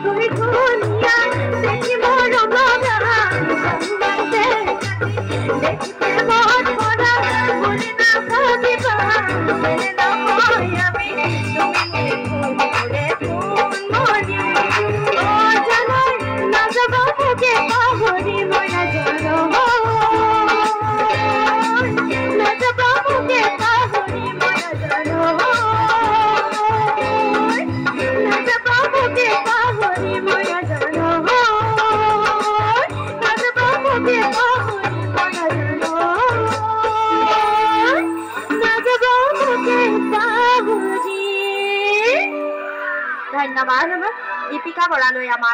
তুই দুনিয়া দেখি বড় মজা দেখতে মন ভরা বলে না ভাবিবা বলে না হয় আমি তুমি করে ফোন মনে ও জানাই না যাব বুকে পাহরি ময়া জানো না যাব বুকে পাহরি ময়া জানো না যাব বুকে পাহরি ময়া জানো না যাব বুকে পাহরি ময়া জানো না যাব বুকে পাহরি। ধন্যবাদ দীপিকা বৰালৈ আমাৰ